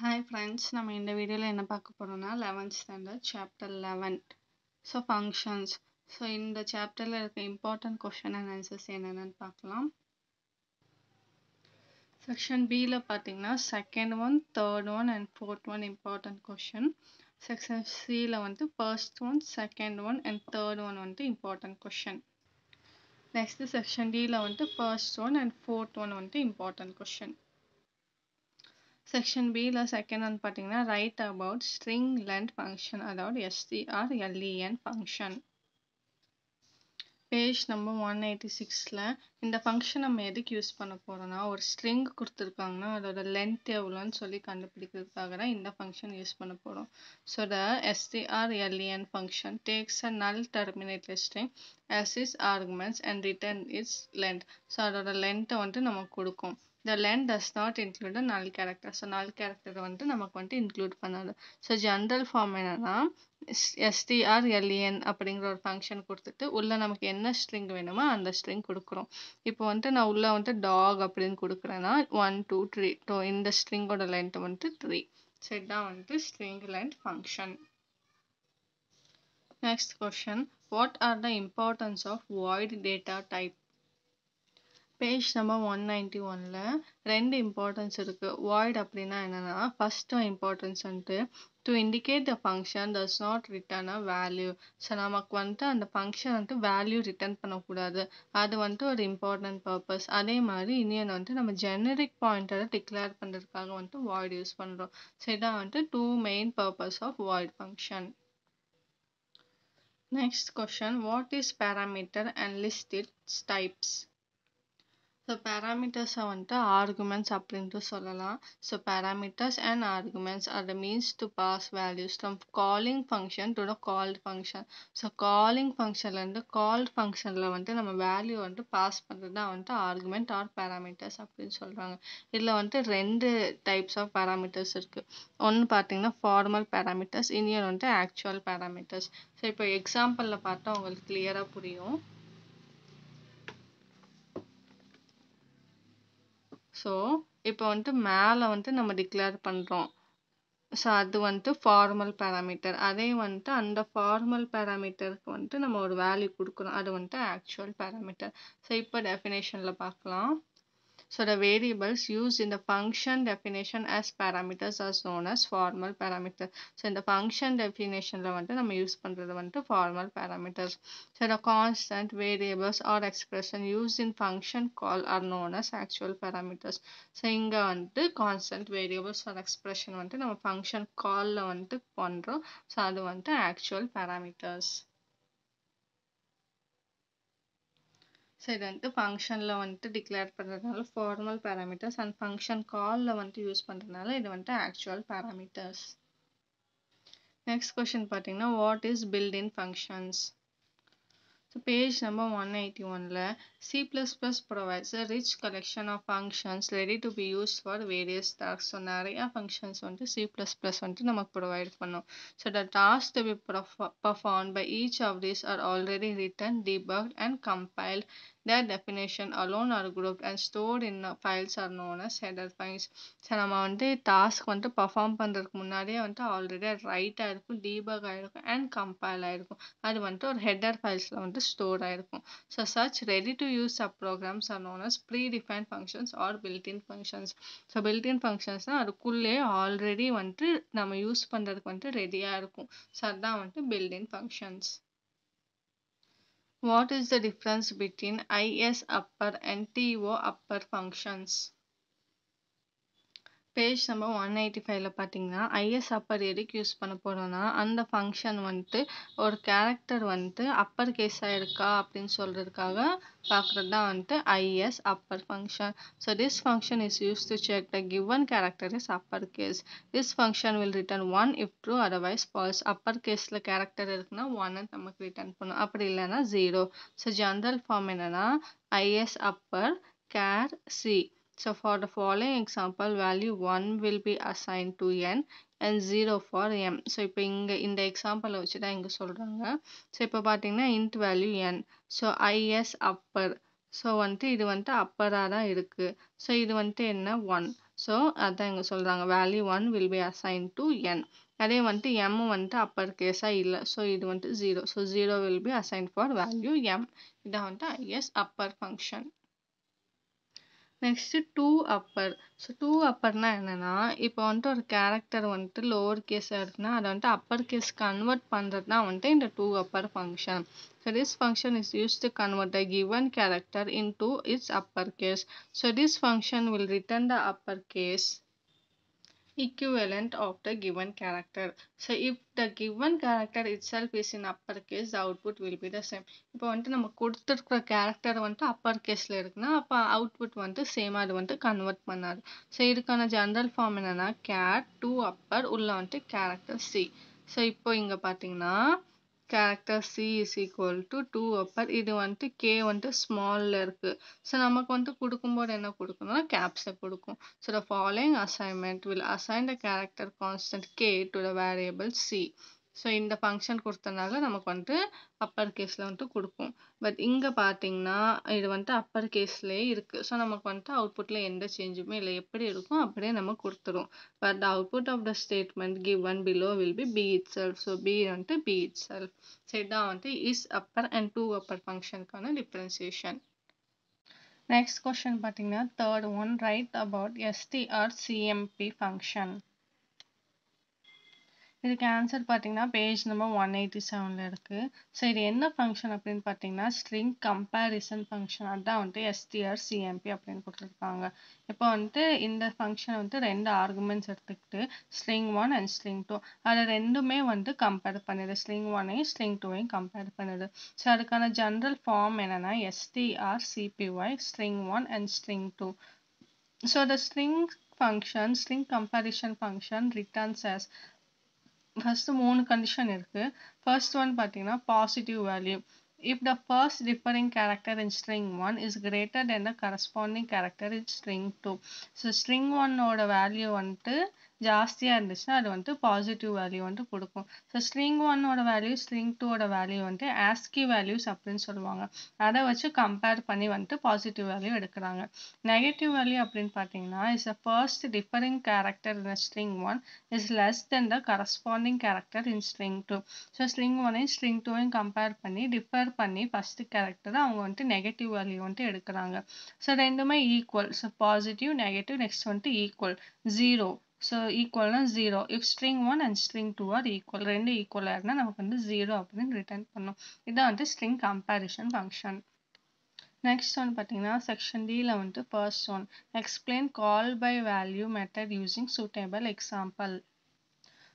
Hi friends, நம்ம இந்த வீடியோல என்ன பார்க்க போறோம்னா 11th standard chapter 11. So functions. So இந்த chapterல இருக்க important question and answers என்னென்னு பார்க்கலாம். Section B ல பார்த்தீங்கன்னா second one, third one and fourth one important question. Section C ல வந்து first one, second one and third one வந்து important question. Next section D ல வந்து first one and fourth one வந்து important question. Section B ல second one பார்த்தீங்கன்னா write about string length function அதாவது strlen function. Page number 186ல இந்த function நம்ம எதுக்கு யூஸ் பண்ண போறோம்னா ஒரு string கொடுத்துருக்காங்கன்னா அதோட length எவ்வளோன்னு சொல்லி கண்டுபிடிக்கிறதுக்காக தான் இந்த function யூஸ் பண்ண போறோம். So the strlen function takes a null terminated string as its arguments and return its length. So அதோட length வந்து நமக்கு கொடுக்கும். The length does not include a null character. So null character வந்து நமக்கு வந்து include பண்ணாது. So general form என்னன்னா strlen அப்படிங்கிற ஒரு ஃபங்க்ஷன் கொடுத்துட்டு உள்ள நமக்கு என்ன ஸ்ட்ரிங் வேணுமோ அந்த ஸ்ட்ரிங் கொடுக்குறோம். இப்போ வந்து நான் உள்ள வந்து டாக் அப்படின்னு கொடுக்குறேன்னா 1 2 3 இந்த ஸ்ட்ரிங்கோட லென்த் வந்து 3. ஸோ இதுதான் வந்து string length function. Next question. What are the importance of void data type? Page number 191ல ரெண்டு importance இருக்கு. Void அப்படின்னா என்னன்னா first importance வந்து to indicate the function does not return a value. So நமக்கு வந்து அந்த function வந்து value return பண்ணக்கூடாது. அது வந்து ஒரு important purpose. அதே மாதிரி இன்னொன்று வந்து நம்ம generic pointer declare பண்ணுறதுக்காக வந்து void யூஸ் பண்ணுறோம். ஸோ இதான் வந்து two main purpose of void function. Next question. What is parameter and list its types? So parameters are வந்து arguments அப்படின்ட்டு சொல்லலாம். So parameters and arguments are the means to pass values from calling function to the called function. So calling functionல இருந்து called functionல வந்து நம்ம value வந்து pass பண்றது தான் வந்து argument or parameters அப்படின்னு சொல்றாங்க. இதுல வந்து ரெண்டு types of parameters இருக்கு. ஒன்னு பார்த்தீங்கன்னா formal parameters, இன்னொன்று வந்து actual parameters. So இப்போ எக்ஸாம்பிள்ல பார்த்தா உங்களுக்கு கிளியரா புரியும். ஸோ இப்போ வந்து மேலே வந்து நம்ம டிக்ளேர் பண்ணுறோம். ஸோ அது வந்து ஃபார்மல் பேராமீட்டர். அதே வந்துட்டு அந்த ஃபார்மல் பேராமீட்டருக்கு வந்துட்டு நம்ம ஒரு வேல்யூ கொடுக்குறோம். அது வந்துட்டு ஆக்சுவல் பேராமீட்டர். ஸோ இப்போ டெஃபினேஷனில் பார்க்கலாம். So the variables used in the function definition as parameters are known as formal parameters. So in the function definition ல வந்து நம்ம யூஸ் பண்றது வந்து formal parameters. So the constant variables or expression used in function call are known as actual parameters. So இங்க வந்து constant variables or expression வந்து நம்ம function call ல வந்து பண்றோம். So அது வந்து actual parameters. ஸோ இது வந்து ஃபங்க்ஷனில் வந்துட்டு டிக்ளேர் பண்ணுறதுனால ஃபார்மல் பேராமீட்டர்ஸ் அண்ட் ஃபங்க்ஷன் காலில் வந்துட்டு யூஸ் பண்ணுறதுனால இது வந்துட்டு ஆக்சுவல் பேராமீட்டர்ஸ். நெக்ஸ்ட் கொஸ்டின் பார்த்தீங்கன்னா what is built in functions? So page number 181ல C++ provides a rich collection of functions ready to be used for various tasks. So நிறைய functions வந்து C++ வந்து நமக்கு provide பண்ணும். So the tasks to be performed by each of these are already written, debugged and compiled. Their definition alone are grouped and stored in files are known as header files. So நம்ம வந்து task வந்து perform பண்ணுறதுக்கு முன்னாடியே வந்து already write ஆகிருக்கும், debug ஆகிருக்கும் and compile ஆகிருக்கும். அது வந்துட்டு ஒரு ஹெட்டர் ஃபைல்ஸில் வந்து ஸ்டோர் ஆகிருக்கும். So such ready to use sub programs are known as predefined functions or built in functions. So built in ஃபங்க்ஷன்ஸ்னால் அதுக்குள்ளே ஆல்ரெடி வந்துட்டு நம்ம யூஸ் பண்ணுறதுக்கு வந்துட்டு ரெடியாக இருக்கும். ஸோ அதுதான் வந்துட்டு built-in functions. What is the difference between IS upper and TO upper functions? Page number 185ல பார்த்தீங்கன்னா ஐஎஸ் அப்பர் எதுக்கு யூஸ் பண்ண போகிறோம்னா அந்த ஃபங்க்ஷன் வந்துட்டு ஒரு கேரக்டர் வந்துட்டு அப்பர் கேஸாக இருக்கா அப்படின்னு சொல்கிறதுக்காக பார்க்குறது தான் வந்துட்டு is upper function. So this function is use to check the given character is upper case. This function will return 1 if true, otherwise false. Upper கேஸில் கேரக்டர் இருக்குன்னா 1 நமக்கு ரிட்டர்ன் பண்ணும், அப்படி இல்லைன்னா 0. ஸோ ஜென்ரல் ஃபார்ம் என்னன்னா is upper char C. So for the following example, value 1 will be assigned to n and 0 for m. So இப்போ இங்க இந்த எக்ஸாம்பிள் வச்சு தான் இங்க சொல்றாங்க. ஸோ இப்போ பார்த்தீங்கன்னா int value n. So is upper. So வந்துட்டு இது வந்துட்டு அப்பராக தான் இருக்கு. ஸோ இது வந்துட்டு என்ன 1. ஸோ அதான் இங்கே சொல்கிறாங்க value 1 will be assigned to n. அதே வந்துட்டு m வந்துட்டு அப்பர் கேஸாக இல்லை, ஸோ இது வந்துட்டு 0. So 0 will be assigned for value m. இதான் வந்துட்டு is upper function. Next 2 upper. So 2 அப்பர்னா என்னன்னா, இப்போ வந்துட்டு ஒரு கேரக்டர் வந்துட்டு லோவர் கேஸாக இருக்குன்னா அதை வந்துட்டு அப்பர் கேஸ் கன்வெர்ட் பண்ணுறது தான் வந்துட்டு இந்த 2 upper function. So this function is use to convert a given character into its upper case. So this function will return the uppercase equivalent of the given character. So if the given character itself is in uppercase, the output will be the same. இப்போ வந்துட்டு நம்ம கொடுத்துருக்குற character வந்துட்டு அப்பர் கேஸில் இருக்குன்னா அப்போ output வந்துட்டு சேமாக அது வந்துட்டு கன்வெர்ட் பண்ணாது. ஸோ இதுக்கான ஜென்ரல் ஃபார்ம் என்னன்னா கேட் 2 அப்பர் உள்ள வந்துட்டு கேரக்டர் சி. ஸோ இப்போ இங்கே பார்த்தீங்கன்னா character C is equal to 2 upper. இது வந்துட்டு கே வந்துட்டு ஸ்மாலில் இருக்குது. ஸோ நமக்கு வந்துட்டு கொடுக்கும்போது என்ன கொடுக்கணும்னா கேப்ஸை கொடுக்கும். So the following assignment will assign the character constant k to the variable c. So இந்த ஃபங்க்ஷன் கொடுத்தனால நமக்கு வந்துட்டு அப்பர் கேஸில் வந்துட்டு கொடுக்கும். பட் இங்கே பார்த்தீங்கன்னா இது வந்துட்டு அப்பர் கேஸ்லேயே இருக்குது. ஸோ நமக்கு வந்துட்டு அவுட்புட்டில் எந்த சேஞ்சுமே இல்லை, எப்படி இருக்கும் அப்படியே நம்ம கொடுத்துரும். But the output of the statement given below will be b itself. So b வந்துட்டு b itself. ஸோ இதான் வந்துட்டு is upper and 2 upper ஃபங்க்ஷனுக்கான டிஃப்ரென்சியேஷன். நெக்ஸ்ட் கொஸ்டின் பார்த்தீங்கன்னா third one, right about strcmp function. இதுக்கு ஆன்சர் பார்த்தீங்கன்னா page number 187 இருக்குது. So இது என்ன ஃபங்க்ஷன் அப்படின்னு பார்த்தீங்கன்னா ஸ்ட்ரிங் கம்பேரிசன் ஃபங்க்ஷன். அதுதான் வந்துட்டு strcmp அப்படின்னு கொடுத்துருக்காங்க. இப்போ வந்துட்டு இந்த ஃபங்க்ஷனை வந்துட்டு 2 ஆர்குமெண்ட்ஸ் எடுத்துக்கிட்டு string 1 and string 2 அது ரெண்டுமே வந்துட்டு கம்பேர் பண்ணுது. string 1ஐயும் string 2ஐயும் கம்பேர் பண்ணுது. ஸோ அதுக்கான ஜென்ரல் ஃபார்ம் என்னன்னா strcpy string 1 and string 2. So the string function string comparison function returns as first 3 condition இருக்கு. ஃபர்ஸ்ட் ஒன் பார்த்தீங்கன்னா positive value. If the first differing character in string 1 is greater than the corresponding character in string 2. So string 1 ஓட value வந்துட்டு ஜாஸ்தியாக இருந்துச்சுன்னா அது வந்துட்டு positive value வந்துட்டு கொடுக்கும். ஸோ string 1 ஓட வேல்யூ string 2 ஓட வேல்யூ வந்துட்டு ASCII வேல்யூஸ் அப்படின்னு சொல்லுவாங்க. அதை வச்சு கம்பேர் பண்ணி வந்துட்டு பாசிட்டிவ் வேல்யூ எடுக்கிறாங்க. நெகட்டிவ் வேல்யூ அப்படின்னு பார்த்தீங்கன்னா is the first differing character in a string 1 is less than the corresponding character in string 2. So string 1ஐயும் string 2ஐயும் கம்பேர் பண்ணி டிஃபர் பண்ணி ஃபர்ஸ்ட் கேரக்டர் அவங்க வந்துட்டு நெகட்டிவ் வேல்யூ வந்துட்டு எடுக்கிறாங்க. ஸோ ரெண்டுமே equal. So positive negative next வந்துட்டு ஈக்குவல் 0. ஸோ ஈக்குவல்னா 0. If string 1 and string 2 are equal, ரெண்டு ஈக்குவலாக இருந்தால் நமக்கு வந்து 0 அப்படின்னு ரிட்டர்ன் பண்ணும். இதான் வந்துட்டு string comparison function. Next one பார்த்தீங்கன்னா செக்ஷன் டியில் வந்துட்டு first one explain call by value method using suitable example.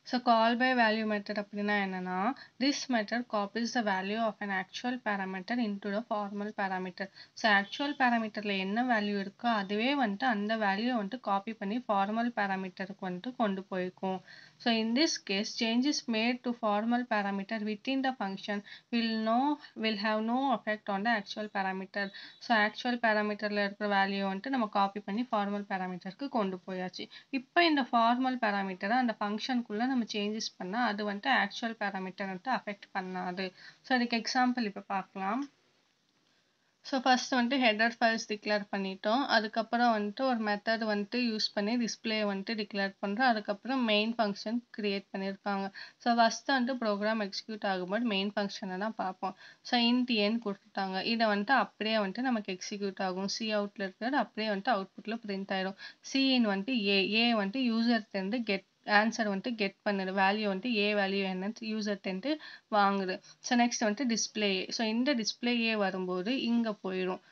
So call by value method அப்படின்னா என்னன்னா this method copies the value of an actual parameter into the formal parameter. So actual பேராமீட்டரில் என்ன value இருக்கோ அதுவே வந்துட்டு அந்த value வந்துட்டு copy பண்ணி ஃபார்மல் பேராமீட்டருக்கு வந்துட்டு கொண்டு போயிருக்கும். So in this case changes made to formal parameter within the function will have no effect on the actual parameter. So actual பேராமீட்டரில் இருக்கிற வேல்யூ வந்துட்டு நம்ம காப்பி பண்ணி ஃபார்மல் பேராமீட்டருக்கு கொண்டு போயாச்சு. இப்போ இந்த ஃபார்மல் பேராமீட்டரை அந்த ஃபங்க்ஷனுக்குள்ளே நம்ம சேஞ்சஸ் பண்ணால் அது வந்துட்டு ஆக்சுவல் பேராமீட்டர் வந்துட்டு அஃபெக்ட் பண்ணாது. ஸோ அதுக்கு எக்ஸாம்பிள் இப்போ பார்க்கலாம். ஸோ ஃபர்ஸ்ட் வந்துட்டு ஹெடர் ஃபைல்ஸ் டிக்ளேர் பண்ணிட்டோம். அதுக்கப்புறம் வந்துட்டு ஒரு மெத்தட் வந்துட்டு யூஸ் பண்ணி டிஸ்பிளே வந்துட்டு டிக்ளேர் பண்ணுறோம். அதுக்கப்புறம் மெயின் ஃபங்க்ஷன் கிரியேட் பண்ணியிருக்காங்க. ஸோ ஃபர்ஸ்ட் வந்துட்டு ப்ரோக்ராம் எக்ஸிக்யூட் ஆகும்போது மெயின் ஃபங்க்ஷனை தான் பார்ப்போம். ஸோ இன்ட் n கொடுத்துட்டாங்க. இதை வந்துட்டு அப்படியே வந்துட்டு நமக்கு எக்ஸிக்யூட் ஆகும். சி அவுட்டில் இருக்கிறது அப்படியே வந்துட்டு அவுட்புட்டில் பிரிண்ட் ஆயிடும். சிஇன் வந்துட்டு ஏ வந்துட்டு யூசர்கிட்டேருந்து கெட் ஆன்சர் வந்துட்டு கெட் பண்ணுது. வேல்யூ வந்துட்டு ஏ வேல்யூ என்னன்னு யூசர்கிட்டேருந்து வாங்குது. ஸோ நெக்ஸ்ட் வந்துட்டு டிஸ்பிளே. ஸோ இந்த டிஸ்பிளேயே வரும்போது இங்கே போயிடும்.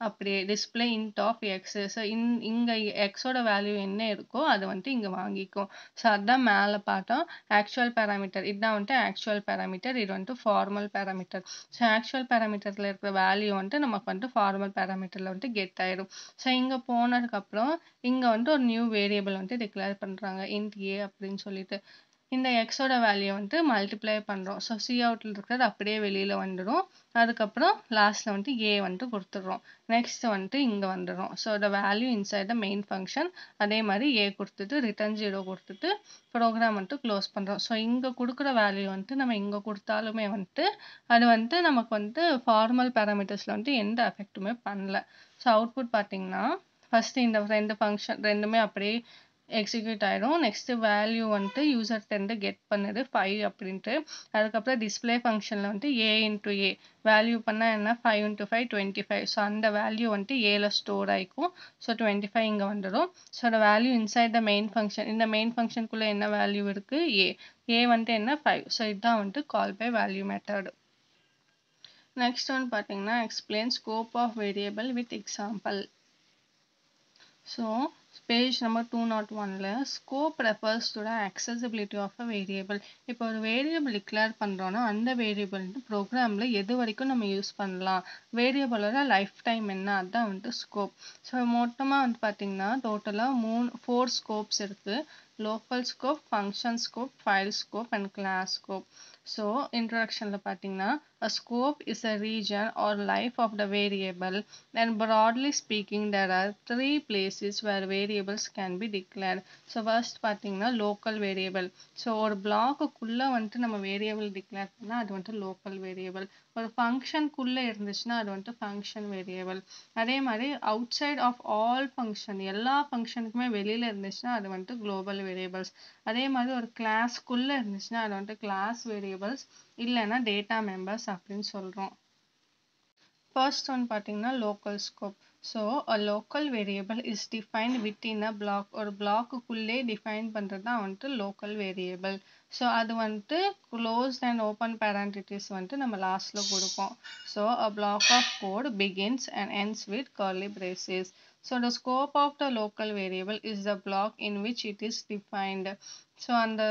அப்படியே display int of X. So இங்கே எக்ஸோட வேல்யூ என்ன இருக்கோ அது வந்துட்டு இங்கே வாங்கிக்கும். ஸோ அதுதான் மேலே பார்த்தோம் ஆக்சுவல் பேராமீட்டர். இதுதான் வந்துட்டு ஆக்சுவல் பேராமீட்டர், இது வந்துட்டு ஃபார்மல் பேராமீட்டர். ஸோ ஆக்சுவல் பேராமீட்டரில் இருக்கிற வேல்யூ வந்துட்டு நமக்கு வந்துட்டு ஃபார்மல் பேராமீட்டரில் வந்துட்டு கெட் ஆயிடும். ஸோ இங்கே போனதுக்கப்புறம் இங்கே வந்துட்டு ஒரு நியூ வேரியபிள் வந்துட்டு டிக்ளேர் பண்ணுறாங்க இன்ட் ஏ அப்படின்னு சொல்லிட்டு. இந்த எக்ஸோட வேல்யூ வந்துட்டு மல்டிப்ளை பண்ணுறோம். ஸோ சி அவுட்டில் இருக்கிறது அப்படியே வெளியில் வந்துடும். அதுக்கப்புறம் லாஸ்ட்டில் வந்துட்டு ஏ வந்துட்டு கொடுத்துட்றோம். நெக்ஸ்ட் வந்துட்டு இங்கே வந்துடும். So the value inside the main function. அதே மாதிரி ஏ கொடுத்துட்டு ரிட்டர்ன் 0 கொடுத்துட்டு ப்ரோக்ராம் வந்துட்டு க்ளோஸ் பண்ணுறோம். ஸோ இங்கே கொடுக்குற வேல்யூ வந்துட்டு நம்ம இங்கே கொடுத்தாலுமே வந்துட்டு அது வந்துட்டு நமக்கு வந்துட்டு ஃபார்மல் பேராமீட்டர்ஸில் வந்துட்டு எந்த எஃபெக்ட்டுமே பண்ணல. ஸோ அவுட்புட் பார்த்தீங்கன்னா ஃபர்ஸ்ட் இந்த ரெண்டு ஃபங்க்ஷன் ரெண்டுமே அப்படியே எக்ஸிக்யூட் ஆயிடும். நெக்ஸ்ட் வேல்யூ வந்துட்டு யூசர் டென்ட் கெட் பண்ணுது 5 அப்படின்ட்டு. அதுக்கப்புறம் டிஸ்பிளே ஃபங்க்ஷன்ல வந்துட்டு ஏ இன்டூ ஏ வேல்யூ பண்ணால் என்ன 5 இன்டூ 5 25. ஸோ அந்த வேல்யூ வந்துட்டு ஏல ஸ்டோர் ஆகிக்கும். ஸோ 25 இங்கே வந்துடும். ஸோ அந்த value inside the main function. இந்த மெயின் ஃபங்க்ஷனுக்குள்ளே என்ன வேல்யூ இருக்குது ஏ வந்துட்டு என்ன 5. ஸோ இதுதான் வந்துட்டு call by value method. Next one பார்த்தீங்கன்னா explain scope of variable with example. So page number 201ல scope refers to the accessibility of a variable. இப்போ ஒரு வேரியபிள் டிக்ளேர் பண்றோம்னா அந்த வேரியபிள் ப்ரோக்ராம்ல எது வரைக்கும் நம்ம யூஸ் பண்ணலாம், வேரியபிளோட லைஃப் டைம் என்ன, அதான் வந்துட்டு ஸ்கோப். ஸோ மொத்தமாக வந்து பார்த்தீங்கன்னா டோட்டலாக 4 ஸ்கோப்ஸ் இருக்கு. local scope, function scope, file scope and class scope. So introductionல பார்த்தீங்கன்னா a scope is a region or life of the variable, and broadly speaking there are 3 places where variables can be declared. So first பார்த்தீங்கன்னா local variable. So ஒரு பிளாக்குள்ள வந்துட்டு நம்ம variable declare பண்ணா அது வந்துட்டு local variable. ஒரு ஃபங்க்ஷனுக்குள்ள இருந்துச்சுன்னா அது வந்துட்டு ஃபங்க்ஷன் வேரியபிள். அதே மாதிரி outside of all function எல்லா ஃபங்க்ஷனுக்குமே வெளியில இருந்துச்சுன்னா அது வந்துட்டு குளோபல் வேரியபிள்ஸ். அதே மாதிரி ஒரு கிளாஸ்க்குள்ள இருந்துச்சுன்னா அது வந்துட்டு கிளாஸ் வேரியபிள்ஸ், இல்லைன்னா டேட்டா மெம்பர்ஸ் அப்படின்னு சொல்றோம். ஃபர்ஸ்ட் ஒன் பார்த்தீங்கன்னா local scope. So a local variable is defined within a block. ஒரு பிளாக்குள்ளே டிஃபைன் பண்ணுறது தான் வந்துட்டு லோக்கல் வேரியபிள். ஸோ அது வந்துட்டு க்ளோஸ்ட் அண்ட் ஓப்பன் பேரண்டிட்டிஸ் வந்துட்டு நம்ம லாஸ்ட்டில் கொடுப்போம். So a block of code begins and ends with curly braces. So the scope of the local variable is the block in which it is defined. So அந்த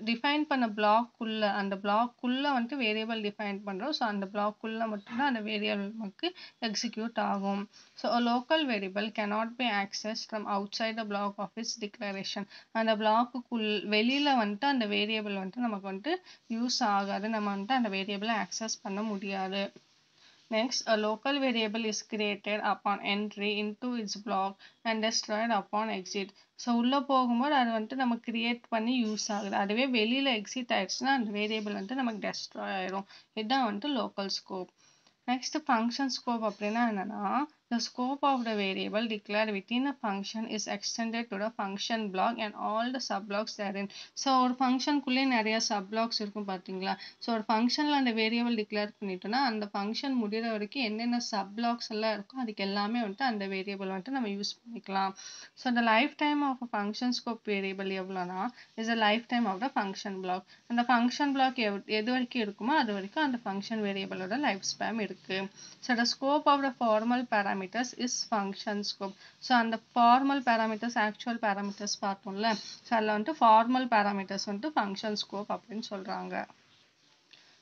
define பண்ண பிளாக்குள்ள அந்த பிளாக்குள்ள வந்துட்டு variable define பண்ணுறோம். So அந்த பிளாக்குள்ள மட்டும்தான் அந்த variable நமக்கு execute ஆகும். So local variable cannot be accessed from outside the block of its declaration. அந்த பிளாக்குக்குள் வெளியில வந்துட்டு அந்த வேரியபிள் வந்துட்டு நமக்கு வந்துட்டு யூஸ் ஆகாது, நம்ம வந்துட்டு அந்த வேரியபிளை ஆக்சஸ் பண்ண முடியாது. Next, a local variable is created upon entry into its block and destroyed upon exit. So உள்ளே போகும்போது அது வந்துட்டு நம்ம கிரியேட் பண்ணி யூஸ் ஆகுது, அதுவே வெளியில் எக்ஸிட் ஆயிடுச்சுன்னா அந்த வேரியபிள் வந்துட்டு நமக்கு டெஸ்ட்ராய் ஆயிடும். இதுதான் வந்துட்டு local scope. Next function scope அப்படின்னா என்னன்னா the scope of the variable declared within a function is extended to the function block and all the subblocks therein. So ஒரு ஃபங்க்ஷனுக்குள்ளே நிறைய சப்ளாக்ஸ் இருக்கும் பார்த்தீங்களா. ஸோ ஒரு ஃபங்க்ஷனில் அந்த வேரியபிள் டிக்ளேர் பண்ணிட்டோம்னா அந்த ஃபங்க்ஷன் முடிகிற வரைக்கும் என்னென்ன சப்ளாக்ஸ் எல்லாம் இருக்கும் அதுக்கு எல்லாமே வந்துட்டு அந்த வேரியபிள் வந்துட்டு நம்ம யூஸ் பண்ணிக்கலாம். ஸோ அந்த lifetime of function scope variable எவ்வளோனா is a lifetime of the function block. அந்த ஃபங்க்ஷன் பிளாக் எது வரைக்கும் இருக்குமோ அது வரைக்கும் அந்த ஃபங்க்ஷன் வேரியபிளோட லைஃப் ஸ்பேம் இருக்கு. So the scope of the formal parameters is function scope. So அந்த ஃபார்மல் பேராமீட்டர்ஸ் ஆக்சுவல் பேராமீட்டர்ஸ் பார்த்தோம்ல, ஸோ அதில் வந்துட்டு ஃபார்மல் பேராமீட்டர்ஸ் வந்துட்டு ஃபங்க்ஷன் ஸ்கோப் அப்படின்னு சொல்கிறாங்க.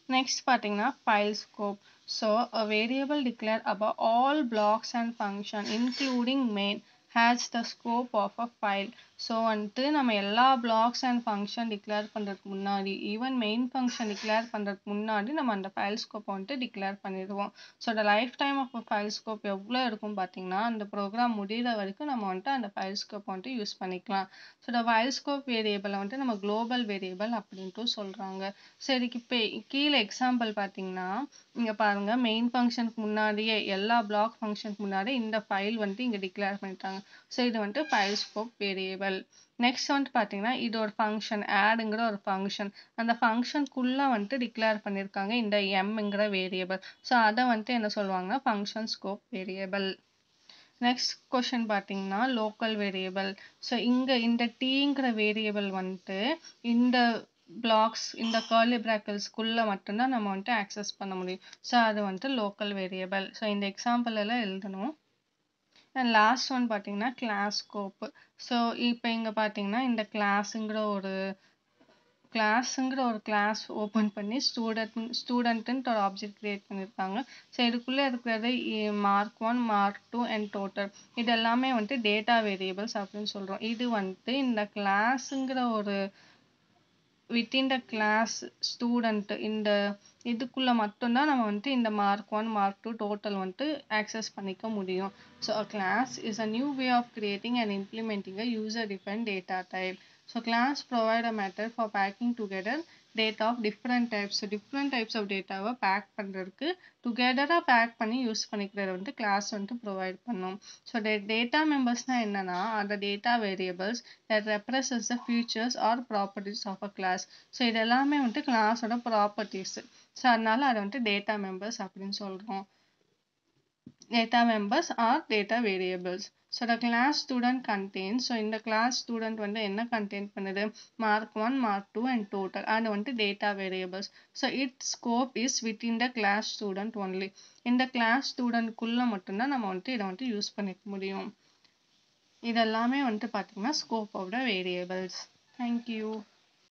நெக்ஸ்ட் பார்த்தீங்கன்னா file scope. So a variable declared above all blocks and function including main has the scope of a file. So வந்துட்டு நம்ம எல்லா பிளாக்ஸ் அண்ட் ஃபங்க்ஷன் டிக்ளேர் பண்ணுறதுக்கு முன்னாடி ஈவன் மெயின் ஃபங்க்ஷன் டிக்ளேர் பண்ணுறதுக்கு முன்னாடி நம்ம அந்த ஃபைல் ஸ்கோப்பை வந்துட்டு டிக்ளேர் பண்ணிடுவோம். ஸோ அந்த lifetime of file scope எவ்வளோ இருக்கும் பார்த்தீங்கன்னா அந்த ப்ரோக்ராம் முடிகிற வரைக்கும் நம்ம வந்துட்டு அந்த ஃபைல் ஸ்கோப் வந்துட்டு யூஸ் பண்ணிக்கலாம். ஸோ இந்த ஃபைல் ஸ்கோப் வேரியபிளை வந்துட்டு நம்ம குளோபல் வேரியபிள் அப்படின்ட்டு சொல்கிறாங்க. ஸோ இதுக்கு இப்போ கீழே எக்ஸாம்பிள் பார்த்தீங்கன்னா இங்கே பாருங்க, மெயின் ஃபங்க்ஷனுக்கு முன்னாடியே எல்லா பிளாக் ஃபங்க்ஷனுக்கு முன்னாடி இந்த ஃபைல் வந்துட்டு இங்கே டிக்ளேர் பண்ணிட்டாங்க. ஸோ இது வந்துட்டு ஃபைல் ஸ்கோப் வேரியபிள். நெக்ஸ்ட் வந்துட்டு பார்த்தீங்கன்னா இது ஒரு ஃபங்க்ஷன் ஆடுங்கிற ஒரு ஃபங்க்ஷன், அந்த ஃபங்க்ஷனுக்குள்ளே வந்துட்டு டிக்ளேர் பண்ணியிருக்காங்க இந்த எம்ங்கிற வேரியபிள். ஸோ அதை வந்துட்டு என்ன சொல்லுவாங்கன்னா function scope variable. Next question பார்த்தீங்கன்னா லோக்கல் வேரியபிள். ஸோ இங்கே இந்த டீங்கிற வேரியபிள் வந்துட்டு இந்த பிளாக்ஸ் இந்த கர்லி பிராக்கெட்ஸ்க்குள்ளே மட்டும்தான் நம்ம வந்துட்டு ஆக்சஸ் பண்ண முடியும். ஸோ அது வந்துட்டு லோக்கல் வேரியபிள். ஸோ இந்த எக்ஸாம்பிள் எல்லாம் எழுதணும். அண்ட் லாஸ்ட் ஒன் பார்த்தீங்கன்னா கிளாஸ் ஸ்கோப்பு. ஸோ இப்போ இங்கே பார்த்தீங்கன்னா இந்த கிளாஸுங்கிற ஒரு கிளாஸ் ஓப்பன் பண்ணி ஸ்டூடெண்ட்டுன்ட்டு ஒரு ஆப்ஜெக்ட் கிரியேட் பண்ணியிருக்காங்க. ஸோ இதுக்குள்ளே இருக்கிறது மார்க் 1 மார்க் 2 அண்ட் டோட்டல் இது எல்லாமே வந்துட்டு டேட்டா வேரியபிள்ஸ் அப்படின்னு சொல்கிறோம். இது வந்துட்டு இந்த கிளாஸுங்கிற ஒரு வித்தின் த கிளாஸ் ஸ்டூடெண்ட் இந்த இதுக்குள்ளே மட்டும்தான் நம்ம வந்துட்டு இந்த மார்க் 1 மார்க் 2 டோட்டல் வந்துட்டு ஆக்சஸ் பண்ணிக்க முடியும். So a class is a new way of creating and implementing a user defined data type. So class provide a method for packing together data of different types. Different types of டேட்டாவை pack பண்ணுறதுக்கு டுகெதராக back பண்ணி use பண்ணிக்கிறத வந்து class வந்துட்டு provide பண்ணும். So data மெம்பர்ஸ்னால் என்னென்னா அந்த data variables that represents the features or properties of a class. So இது எல்லாமே வந்துட்டு கிளாஸோட ப்ராப்பர்ட்டிஸ். ஸோ அதனால அதை வந்துட்டு டேட்டா மெம்பர்ஸ் அப்படின்னு சொல்கிறோம். Data members are data variables. So the class student contains, so in the class student வந்து என்ன contain பண்ணுது, mark 1, mark 2 and total and வந்துட்டு data variables. So its scope is within the class student only. இந்த class student குள்ள மட்டும்தான் நம்ம வந்துட்டு இதை வந்துட்டு யூஸ் பண்ணிக்க முடியும். இதெல்லாமே வந்துட்டு பார்த்தீங்கன்னா scope of the variables. Thank you.